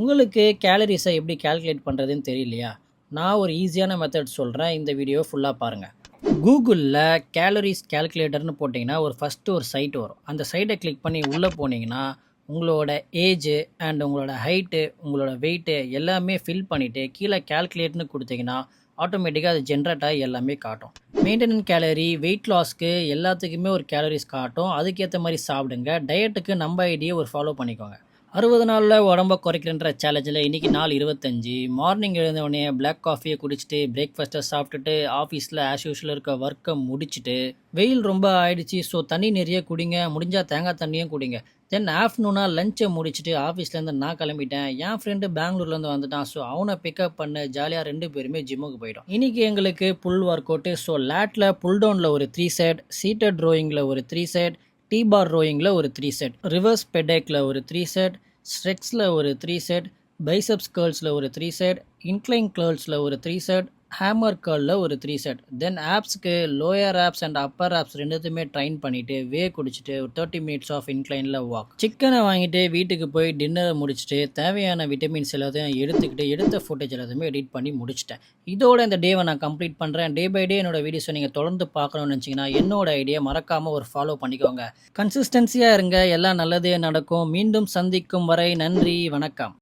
உங்களுக்கு கேலரிஸை எப்படி கால்குலேட் பண்ணுறதுன்னு தெரியலையா? நான் ஒரு ஈஸியான மெத்தட் சொல்கிறேன். இந்த வீடியோ ஃபுல்லாக பாருங்கள். கூகுளில் கேலரிஸ் கால்குலேட்டர்னு போட்டிங்கன்னா ஃபஸ்ட்டு ஒரு சைட் வரும். அந்த சைட்டை கிளிக் பண்ணி உள்ளே போனீங்கன்னா உங்களோட ஏஜு அண்ட் உங்களோட ஹைட்டு, உங்களோட வெயிட்டு எல்லாமே ஃபில் பண்ணிவிட்டு கீழே கால்குலேட்னு கொடுத்தீங்கன்னா ஆட்டோமேட்டிக்காக அது ஜென்ரேட் ஆகி எல்லாமே காட்டும். மெயின்டெனன் கேலரி, வெயிட் லாஸ்க்கு எல்லாத்துக்குமே ஒரு கேலரிஸ் காட்டும். அதுக்கேற்ற மாதிரி சாப்பிடுங்க. டயட்டுக்கு நம்ம ஐடியை ஃபாலோ பண்ணிக்கோங்க. 60 நாளில் உடம்ப குறைக்கிறன்ற சேலஞ்சில் இன்றைக்கி நாள் 25. மார்னிங் எழுந்தவுடனே பிளாக் காஃபியை குடிச்சிட்டு பிரேக்ஃபாஸ்ட்டை சாப்பிட்டுட்டு ஆஃபீஸில் ஆஸ் யூஷுவல் இருக்க ஒர்க்கை முடிச்சுட்டு வெயில் ரொம்ப ஆயிடுச்சு, ஸோ தண்ணி நிறைய குடிங்க, முடிஞ்சால் தேங்காய் தண்ணியும் குடிங்க. தென் ஆஃப்டர்நூனாக லஞ்சை முடிச்சுட்டு ஆஃபீஸ்லேருந்து நான் கிளம்பிட்டேன். என் ஃப்ரெண்டு பெங்களூர்லேருந்து வந்துட்டான், ஸோ அவனை பிக்கப் பண்ண ஜாலியாக 2 பேருமே ஜிம்முக்கு போயிட்டோம். இன்றைக்கி எங்களுக்கு புல் ஒர்க் அவுட்டு. ஸோ லேட்டில் புல் டவுனில் ஒரு 3 செட், சீட்டட் ரோயிங்கில் ஒரு 3 செட், T-bar ரோயிங்கில் ஒரு 3 செட், ரிவர்ஸ் பெடேக்கில் ஒரு 3 செட், ஸ்ட்ரெக்ஸில் ஒரு 3 செட், பைசப்ஸ் கேர்ள்ஸில் ஒரு 3 செட், இன்க்ளைன் கேர்ள்ஸில் ஒரு 3 செட், ஹேமர் கேர்ளில் ஒரு 3 செட். தென் ஆப்ஸ்க்கு lower abs and upper abs ரெண்டுத்துமே ட்ரைன் பண்ணிவிட்டு குடிச்சிட்டு ஒரு 30 மினிட்ஸ் ஆஃப் இன்க்ளைனில் வாக். சிக்கனை வாங்கிட்டு வீட்டுக்கு போய் டின்னரை முடிச்சுட்டு தேவையான விட்டமின்ஸ் எல்லாத்தையும் எடுத்துக்கிட்டு எடுத்த ஃபுட்டேஜ் எல்லாத்தையுமே எடிட் பண்ணி முடிச்சிட்டேன். இதோட இந்த டேவை நான் கம்ப்ளீட் பண்ணுறேன். டே பை டே என்னோட வீடியோஸை நீங்கள் தொடர்ந்து பார்க்கணும்னு நினச்சிங்கன்னா என்னோட ஐடியா மறக்காமல் ஃபாலோ பண்ணிக்கோங்க. கன்சிஸ்டன்சியாக இருங்க, எல்லாம் நல்லதே நடக்கும். மீண்டும் சந்திக்கும் வரை நன்றி, வணக்கம்.